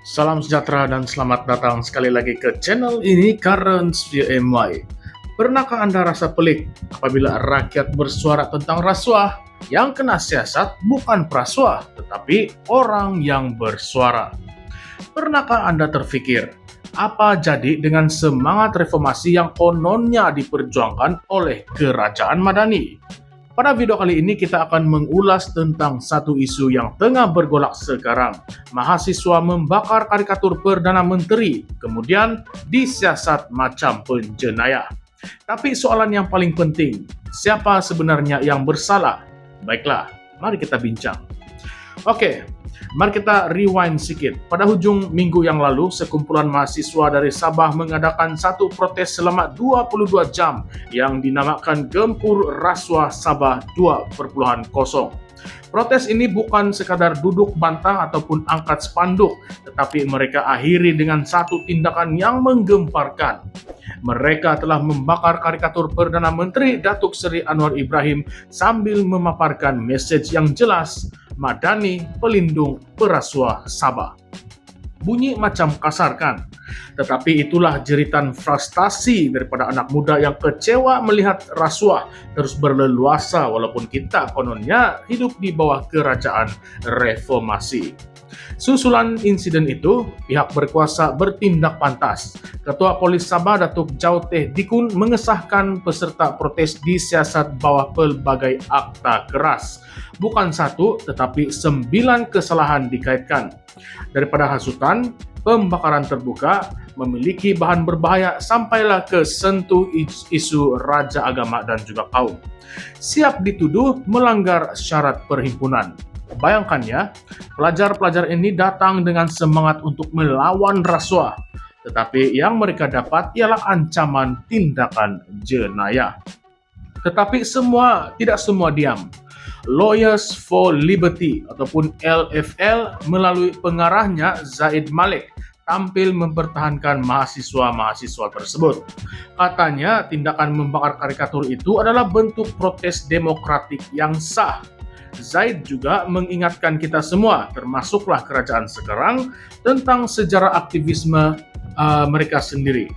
Salam sejahtera dan selamat datang sekali lagi ke channel ini Currents via MY. Pernahkah Anda rasa pelik apabila rakyat bersuara tentang rasuah? Yang kena siasat bukan prasuah, tetapi orang yang bersuara. Pernahkah Anda terfikir, apa jadi dengan semangat reformasi yang kononnya diperjuangkan oleh Kerajaan Madani? Pada video kali ini kita akan mengulas tentang satu isu yang tengah bergolak sekarang. Mahasiswa membakar karikatur Perdana Menteri, kemudian disiasat macam penjenayah. Tapi soalan yang paling penting, siapa sebenarnya yang bersalah? Baiklah, mari kita bincang. Oke, mari kita rewind sedikit. Pada hujung minggu yang lalu, sekumpulan mahasiswa dari Sabah mengadakan satu protes selama 22 jam yang dinamakan Gempur Rasuah Sabah 2.0. Protes ini bukan sekadar duduk bantah ataupun angkat spanduk, tetapi mereka akhiri dengan satu tindakan yang menggemparkan. Mereka telah membakar karikatur Perdana Menteri Datuk Seri Anwar Ibrahim sambil memaparkan mesej yang jelas, Madani pelindung perasuah Sabah. Bunyi macam kasar kan? Tetapi itulah jeritan frustasi daripada anak muda yang kecewa melihat rasuah terus berleluasa walaupun kita kononnya hidup di bawah kerajaan reformasi. Susulan insiden itu, pihak berkuasa bertindak pantas. Ketua Polis Sabah Datuk Jauteh Dikun mengesahkan peserta protes disiasat bawah pelbagai akta keras. Bukan satu, tetapi 9 kesalahan dikaitkan. Daripada hasutan, pembakaran terbuka, memiliki bahan berbahaya sampailah ke sentuh isu raja agama dan juga kaum. Siap dituduh melanggar syarat perhimpunan. Bayangkan ya, pelajar-pelajar ini datang dengan semangat untuk melawan rasuah, tetapi yang mereka dapat ialah ancaman tindakan jenayah. Tetapi tidak semua diam. Lawyers for Liberty ataupun LFL melalui pengarahnya Zaid Malik tampil mempertahankan mahasiswa-mahasiswa tersebut. Katanya tindakan membakar karikatur itu adalah bentuk protes demokratik yang sah. Zaid juga mengingatkan kita semua, termasuklah kerajaan sekarang, tentang sejarah aktivisme mereka sendiri.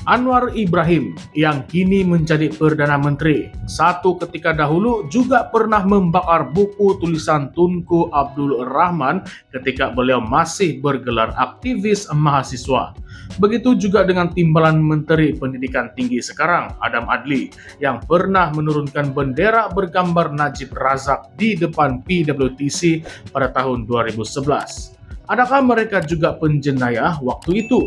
Anwar Ibrahim yang kini menjadi Perdana Menteri, satu ketika dahulu juga pernah membakar buku tulisan Tunku Abdul Rahman ketika beliau masih bergelar aktivis mahasiswa. Begitu juga dengan timbalan Menteri Pendidikan Tinggi sekarang, Adam Adli, yang pernah menurunkan bendera bergambar Najib Razak di depan PWTC pada tahun 2011. Adakah mereka juga penjenayah waktu itu?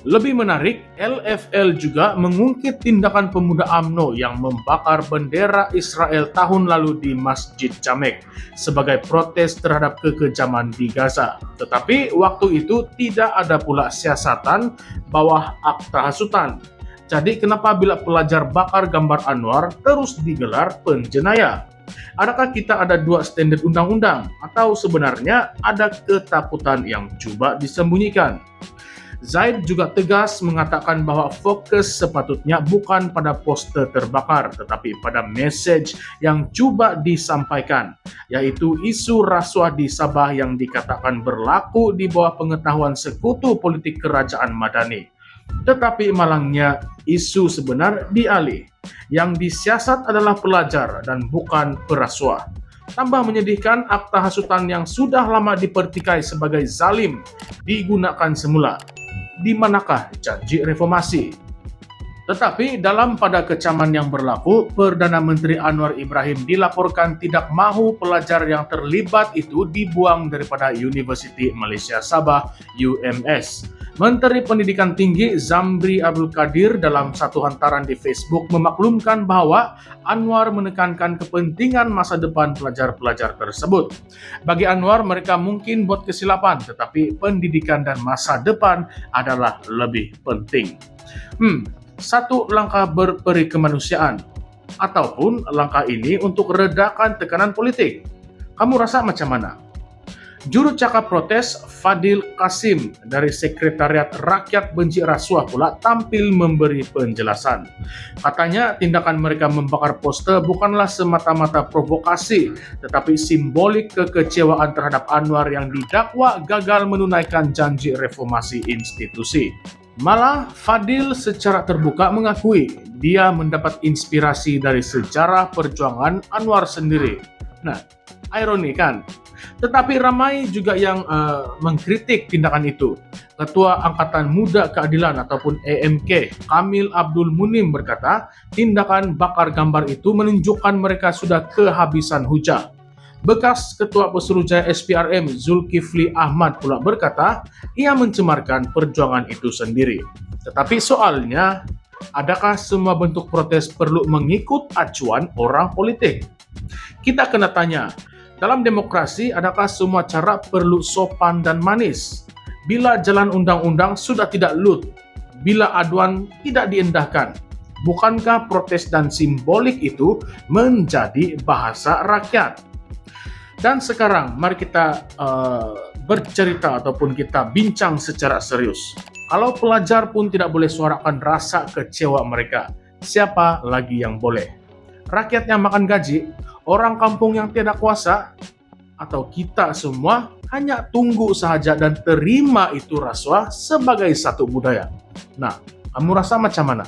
Lebih menarik, LFL juga mengungkit tindakan pemuda UMNO yang membakar bendera Israel tahun lalu di Masjid Jamek sebagai protes terhadap kekejaman di Gaza. Tetapi waktu itu tidak ada pula siasatan bawah akta hasutan. Jadi kenapa bila pelajar bakar gambar Anwar terus digelar penjenayah? Adakah kita ada dua standar undang-undang atau sebenarnya ada ketakutan yang coba disembunyikan? Zaid juga tegas mengatakan bahwa fokus sepatutnya bukan pada poster terbakar, tetapi pada mesej yang coba disampaikan, yaitu isu rasuah di Sabah yang dikatakan berlaku di bawah pengetahuan sekutu politik kerajaan Madani. Tetapi malangnya, isu sebenar dialih. Yang disiasat adalah pelajar dan bukan perasuah. Tambah menyedihkan, akta hasutan yang sudah lama dipertikai sebagai zalim digunakan semula. Di manakah janji reformasi? Tetapi dalam pada kecaman yang berlaku, Perdana Menteri Anwar Ibrahim dilaporkan tidak mahu pelajar yang terlibat itu dibuang daripada Universiti Malaysia Sabah UMS. Menteri Pendidikan Tinggi Zamri Abdul Kadir dalam satu hantaran di Facebook memaklumkan bahwa Anwar menekankan kepentingan masa depan pelajar-pelajar tersebut. Bagi Anwar, mereka mungkin buat kesilapan, tetapi pendidikan dan masa depan adalah lebih penting. Satu langkah berperi kemanusiaan, ataupun langkah ini untuk redakan tekanan politik. Kamu rasa macam mana? Juru cakap protes Fadil Qasim dari Sekretariat Rakyat Benci Rasuah pula tampil memberi penjelasan. Katanya tindakan mereka membakar poster bukanlah semata-mata provokasi, tetapi simbolik kekecewaan terhadap Anwar yang didakwa gagal menunaikan janji reformasi institusi. Malah Fadil secara terbuka mengakui dia mendapat inspirasi dari sejarah perjuangan Anwar sendiri. Nah, ironi kan? Tetapi ramai juga yang mengkritik tindakan itu. Ketua Angkatan Muda Keadilan ataupun AMK, Kamil Abdul Munim berkata, tindakan bakar gambar itu menunjukkan mereka sudah kehabisan hujah. Bekas Ketua Pesuruhjaya SPRM Zulkifli Ahmad pula berkata, ia mencemarkan perjuangan itu sendiri. Tetapi soalnya, adakah semua bentuk protes perlu mengikut acuan orang politik? Kita kena tanya, dalam demokrasi, adakah semua cara perlu sopan dan manis? Bila jalan undang-undang sudah tidak lut, bila aduan tidak diendahkan, bukankah protes dan simbolik itu menjadi bahasa rakyat? Dan sekarang, mari kita bercerita ataupun kita bincang secara serius. Kalau pelajar pun tidak boleh suarakan rasa kecewa mereka, siapa lagi yang boleh? Rakyat yang makan gaji, orang kampung yang tiada kuasa, atau kita semua hanya tunggu saja dan terima itu rasuah sebagai satu budaya. Nah, kamu rasa macam mana?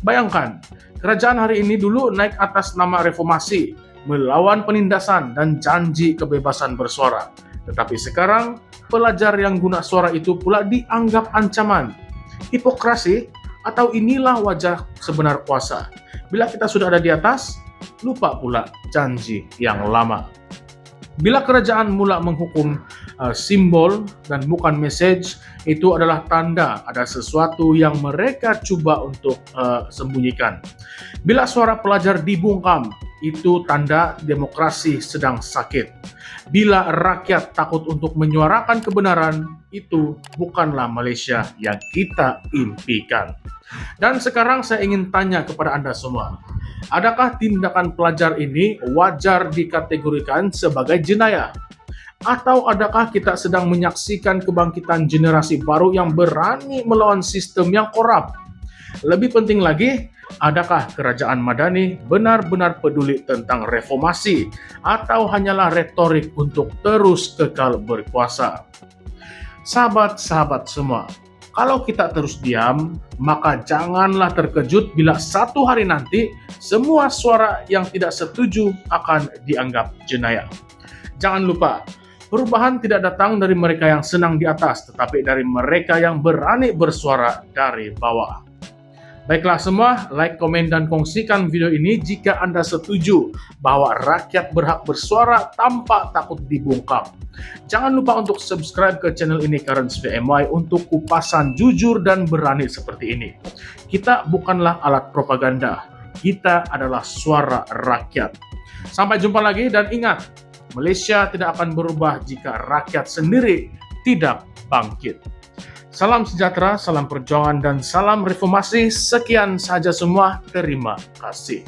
Bayangkan, kerajaan hari ini dulu naik atas nama reformasi, melawan penindasan dan janji kebebasan bersuara. Tetapi sekarang, pelajar yang guna suara itu pula dianggap ancaman. Hipokrasi atau inilah wajah sebenar kuasa. Bila kita sudah ada di atas, lupa pula janji yang lama. Bila kerajaan mula menghukum simbol dan bukan message, itu adalah tanda ada sesuatu yang mereka cuba untuk sembunyikan. Bila suara pelajar dibungkam, itu tanda demokrasi sedang sakit. Bila rakyat takut untuk menyuarakan kebenaran, itu bukanlah Malaysia yang kita impikan. Dan sekarang saya ingin tanya kepada Anda semua, adakah tindakan pelajar ini wajar dikategorikan sebagai jenayah? Atau adakah kita sedang menyaksikan kebangkitan generasi baru yang berani melawan sistem yang korup? Lebih penting lagi, adakah kerajaan Madani benar-benar peduli tentang reformasi atau hanyalah retorik untuk terus kekal berkuasa? Sahabat-sahabat semua, kalau kita terus diam, maka janganlah terkejut bila satu hari nanti semua suara yang tidak setuju akan dianggap jenayah. Jangan lupa, perubahan tidak datang dari mereka yang senang di atas, tetapi dari mereka yang berani bersuara dari bawah. Baiklah semua, like, komen, dan kongsikan video ini jika Anda setuju bahwa rakyat berhak bersuara tanpa takut dibungkam. Jangan lupa untuk subscribe ke channel ini Currents VMY untuk kupasan jujur dan berani seperti ini. Kita bukanlah alat propaganda, kita adalah suara rakyat. Sampai jumpa lagi dan ingat, Malaysia tidak akan berubah jika rakyat sendiri tidak bangkit. Salam sejahtera, salam perjuangan, dan salam reformasi. Sekian saja semua. Terima kasih.